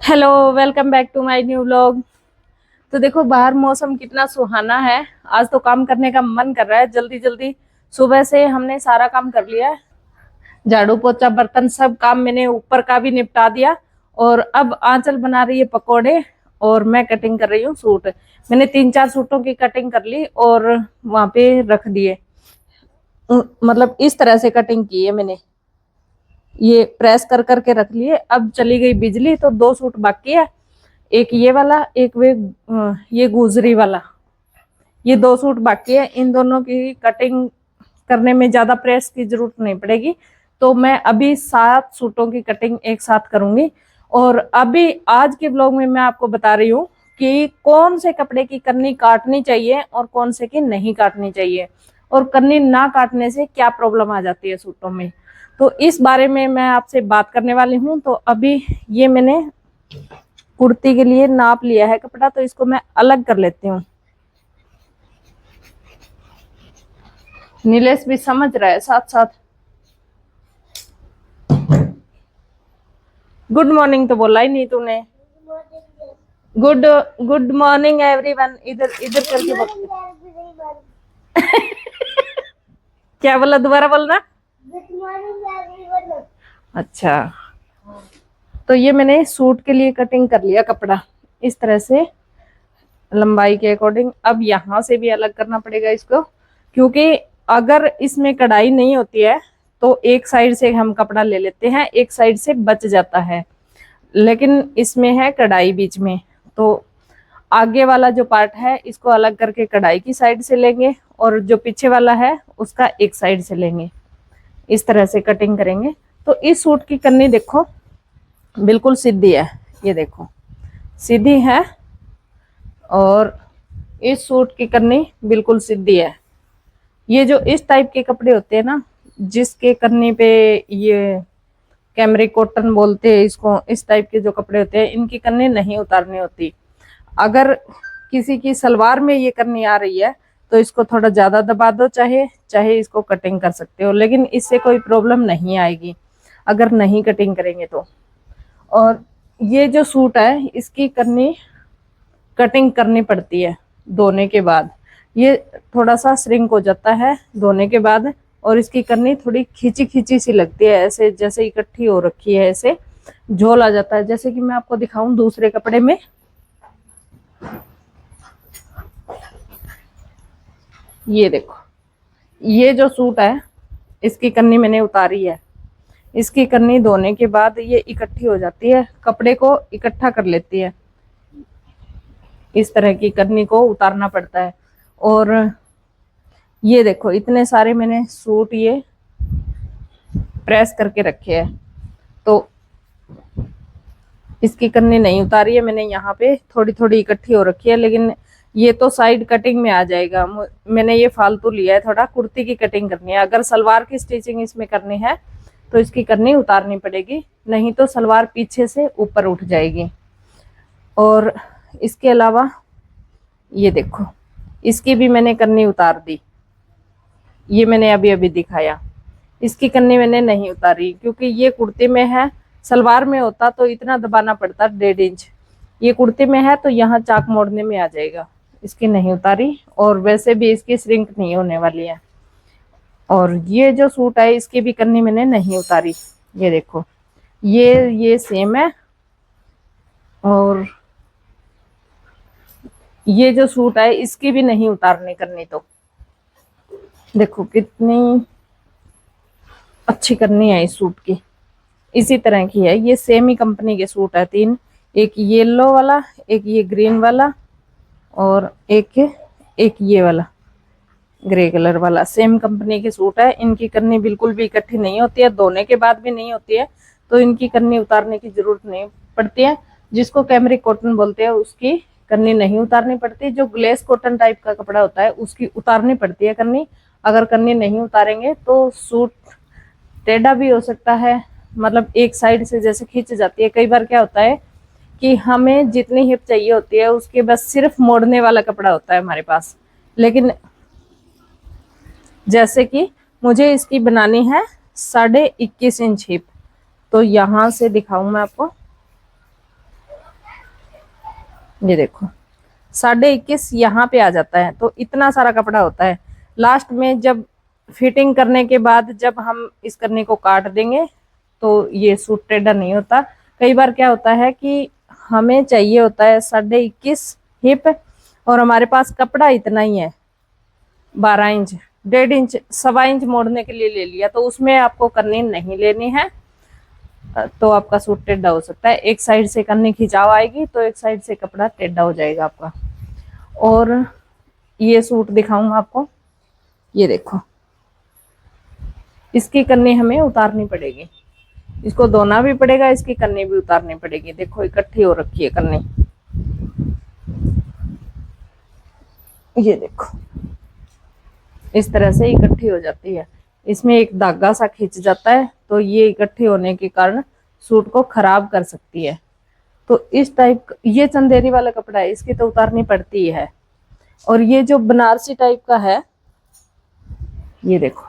Hello, welcome back to my new vlog. तो देखो बाहर मौसम कितना सुहाना है। आज तो काम करने का मन कर रहा है जल्दी जल्दी। सुबह से हमने सारा काम कर लिया है, झाड़ू पोछा बर्तन सब काम मैंने ऊपर का भी निपटा दिया। और अब आंचल बना रही है पकोड़े और मैं कटिंग कर रही हूँ सूट। मैंने 3-4 सूटों की कटिंग कर ली और वहां पे रख दिए। मतलब इस तरह से कटिंग की है मैंने, ये प्रेस कर करके रख लिए। अब चली गई बिजली तो 2 सूट बाकी है, एक ये वाला, एक वे ये गुजरी वाला। ये 2 सूट बाकी है। इन दोनों की कटिंग करने में ज्यादा प्रेस की जरूरत नहीं पड़ेगी, तो मैं अभी 7 सूटों की कटिंग एक साथ करूंगी। और अभी आज के ब्लॉग में मैं आपको बता रही हूँ कि कौन से कपड़े की कन्नी काटनी चाहिए और कौन से की नहीं काटनी चाहिए, और कन्नी ना काटने से क्या प्रॉब्लम आ जाती है सूटों में। तो इस बारे में मैं आपसे बात करने वाली हूँ। तो अभी ये मैंने कुर्ती के लिए नाप लिया है कपड़ा, तो इसको मैं अलग कर लेती हूँ। नीलेश भी समझ रहा है साथ साथ। गुड मॉर्निंग तो बोला ही नहीं तूने। गुड गुड मॉर्निंग एवरीवन, इधर इधर करके बोल। क्या बोला, दोबारा बोलना। Good morning everyone. अच्छा, तो ये मैंने सूट के लिए कटिंग कर लिया कपड़ा इस तरह से, लंबाई के अकॉर्डिंग। अब यहाँ से भी अलग करना पड़ेगा इसको, क्योंकि अगर इसमें कढ़ाई नहीं होती है तो एक साइड से हम कपड़ा ले लेते हैं, एक साइड से बच जाता है। लेकिन इसमें है कढ़ाई बीच में, तो आगे वाला जो पार्ट है इसको अलग करके कढ़ाई की साइड से लेंगे, और जो पीछे वाला है उसका एक साइड से लेंगे। इस तरह से कटिंग करेंगे। तो इस सूट की कन्नी देखो बिल्कुल सीधी है, ये देखो सीधी है। और इस सूट की कन्नी बिल्कुल सीधी है। ये जो इस टाइप के कपड़े होते हैं ना, जिसके कन्नी पे ये कैमरिक कॉटन बोलते हैं इसको, इस टाइप के जो कपड़े होते हैं इनकी कन्नी नहीं उतारनी होती। अगर किसी की सलवार में ये कन्नी आ रही है तो इसको थोड़ा ज्यादा दबा दो, चाहे चाहे इसको कटिंग कर सकते हो, लेकिन इससे कोई प्रॉब्लम नहीं आएगी अगर नहीं कटिंग करेंगे तो। और ये जो सूट है इसकी कन्नी कटिंग करनी पड़ती है धोने के बाद। ये थोड़ा सा श्रिंक हो जाता है धोने के बाद, और इसकी कन्नी थोड़ी खींची खींची सी लगती है, ऐसे जैसे इकट्ठी हो रखी है, ऐसे झोल आ जाता है। जैसे कि मैं आपको दिखाऊं दूसरे कपड़े में, ये देखो ये जो सूट है इसकी कन्नी मैंने उतारी है। इसकी कन्नी धोने के बाद ये इकट्ठी हो जाती है, कपड़े को इकट्ठा कर लेती है। इस तरह की कन्नी को उतारना पड़ता है। और ये देखो इतने सारे मैंने सूट ये प्रेस करके रखे हैं, तो इसकी कन्नी नहीं उतारी है मैंने। यहाँ पे थोड़ी थोड़ी इकट्ठी हो रखी है, लेकिन ये तो साइड कटिंग में आ जाएगा। मैंने ये फालतू लिया है, थोड़ा कुर्ती की कटिंग करनी है। अगर सलवार की स्टिचिंग इसमें करनी है तो इसकी कन्नी उतारनी पड़ेगी, नहीं तो सलवार पीछे से ऊपर उठ जाएगी। और इसके अलावा ये देखो इसकी भी मैंने कन्नी उतार दी, ये मैंने अभी अभी दिखाया। इसकी कन्नी मैंने नहीं उतारी क्योंकि ये कुर्ती में है, सलवार में होता तो इतना दबाना पड़ता 1.5 इंच। ये कुर्ती में है तो यहाँ चाक मोड़ने में आ जाएगा। इसकी नहीं उतारी, और वैसे भी इसकी श्रिंक नहीं होने वाली है। और ये जो सूट है इसकी भी कन्नी मैंने नहीं उतारी, ये देखो ये सेम है। और ये जो सूट है इसकी भी नहीं उतारनी करनी, तो देखो कितनी अच्छी करनी है इस सूट की। इसी तरह की है, ये सेम ही कंपनी के सूट है 3, एक येलो वाला, एक ये ग्रीन वाला, और एक एक ये वाला ग्रे कलर वाला। सेम कंपनी के सूट है। इनकी कन्नी बिल्कुल भी इकट्ठी नहीं होती है, धोने के बाद भी नहीं होती है, तो इनकी कन्नी उतारने की जरूरत नहीं पड़ती है। जिसको कैमरिक कॉटन बोलते हैं उसकी कन्नी नहीं उतारनी पड़ती। जो ग्लेस कॉटन टाइप का कपड़ा होता है उसकी उतारनी पड़ती है कन्नी। अगर कन्नी नहीं उतारेंगे तो सूट टेढ़ा भी हो सकता है, मतलब एक साइड से जैसे खींच जाती है। कई बार क्या होता है कि हमें जितनी हिप चाहिए होती है उसके बस सिर्फ मोड़ने वाला कपड़ा होता है हमारे पास, लेकिन जैसे कि मुझे इसकी बनानी है 21.5 इंच हिप, तो यहां से दिखाऊं मैं आपको, ये देखो 21.5 यहाँ पे आ जाता है, तो इतना सारा कपड़ा होता है। लास्ट में जब फिटिंग करने के बाद जब हम इस कन्नी को काट देंगे तो ये सूट टेढ़ा नहीं होता। कई बार क्या होता है कि हमें चाहिए होता है 21.5 हिप और हमारे पास कपड़ा इतना ही है 12 इंच, 1.5 इंच, 1.25 इंच मोड़ने के लिए ले लिया, तो उसमें आपको कन्नी नहीं लेनी है, तो आपका सूट टेढ़ा हो सकता है। एक साइड से कन्नी खिंचाव आएगी तो एक साइड से कपड़ा टेढ़ा हो जाएगा आपका। और ये सूट दिखाऊंगा आपको, ये देखो इसकी कन्नी हमें उतारनी पड़ेगी, इसको धोना भी पड़ेगा, इसकी कन्नी भी उतारनी पड़ेगी। देखो इकट्ठी हो रखी है कन्नी, ये देखो इस तरह से इकट्ठी हो जाती है। इसमें एक धागा सा खिंच जाता है, तो ये इकट्ठी होने के कारण सूट को खराब कर सकती है। तो इस टाइप, ये चंदेरी वाला कपड़ा है, इसकी तो उतारनी पड़ती है। और ये जो बनारसी टाइप का है, ये देखो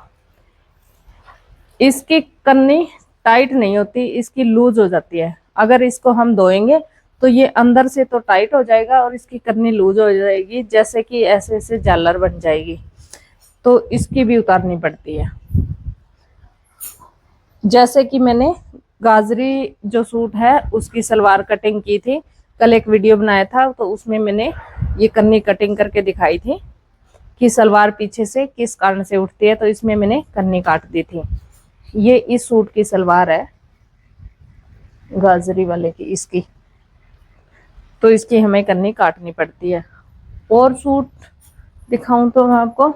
इसकी कन्नी टाइट नहीं होती, इसकी लूज हो जाती है। अगर इसको हम धोएंगे तो ये अंदर से तो टाइट हो जाएगा और इसकी कन्नी लूज हो जाएगी, जैसे कि ऐसे ऐसे झालर बन जाएगी, तो इसकी भी उतारनी पड़ती है। जैसे कि मैंने गाजरी जो सूट है उसकी सलवार कटिंग की थी, कल एक वीडियो बनाया था, तो उसमें मैंने ये कन्नी कटिंग करके दिखाई थी कि सलवार पीछे से किस कारण से उठती है, तो इसमें मैंने कन्नी काट दी थी। ये इस सूट की सलवार है गाजरी वाले की, इसकी तो इसकी हमें कन्नी काटनी पड़ती है। और सूट दिखाऊं तो मैं आपको,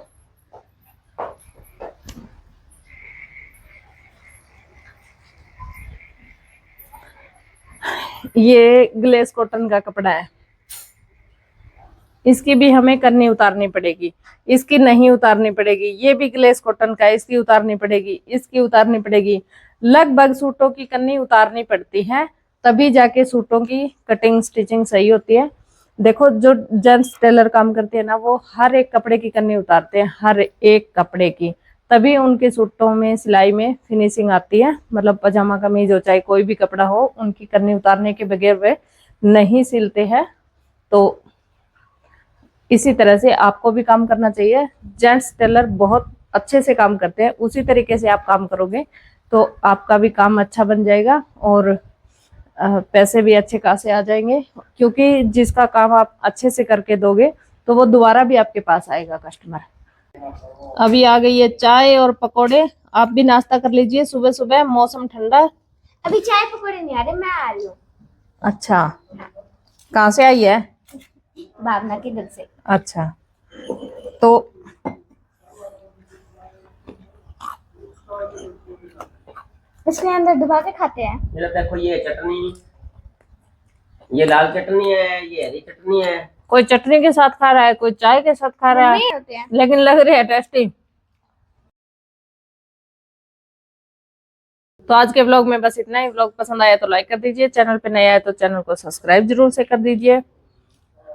ये ग्लेस कॉटन का कपड़ा है, इसकी भी हमें कन्नी उतारनी पड़ेगी, इसकी नहीं उतारनी पड़ेगी। ये भी ग्लेस कॉटन का है, इसकी उतारनी पड़ेगी, इसकी उतारनी पड़ेगी। लगभग सूटों की कन्नी उतारनी पड़ती है, तभी जाके सूटों की कटिंग स्टिचिंग सही होती है। देखो जो जेंट्स टेलर काम करते हैं ना, वो हर एक कपड़े की कन्नी उतारते हैं, हर एक कपड़े की, तभी उनके सूटों में सिलाई में फिनिशिंग आती है। मतलब पजामा कमीज हो चाहे कोई भी कपड़ा हो, उनकी कन्नी उतारने के बगैर वे नहीं सिलते हैं। तो इसी तरह से आपको भी काम करना चाहिए। जेंट्स टेलर बहुत अच्छे से काम करते हैं, उसी तरीके से आप काम करोगे तो आपका भी काम अच्छा बन जाएगा और पैसे भी अच्छे खासे आ जाएंगे, क्योंकि जिसका काम आप अच्छे से करके दोगे तो वो दोबारा भी आपके पास आएगा कस्टमर। अभी आ गई है चाय और पकोड़े, आप भी नाश्ता कर लीजिए सुबह सुबह, मौसम ठंडा। अभी चाय पकोड़े नहीं आ रहे, मैं आ रही हूँ। अच्छा, कहाँ से आई है? भावना के घर से। अच्छा, तो इसके अंदर डुबा के खाते हैं। ये देखो, ये चटनी, ये लाल चटनी है, ये हरी चटनी है। कोई चटनी के साथ खा रहा है, कोई चाय के साथ खा रहा है, होते हैं। लेकिन लग रही है टेस्टी। तो आज के व्लॉग में बस इतना ही। व्लॉग पसंद आया तो लाइक कर दीजिए, चैनल पे नया है तो चैनल को सब्सक्राइब जरूर से कर दीजिए।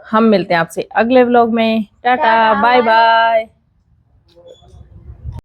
हम मिलते हैं आपसे अगले व्लॉग में। Tata, bye bye.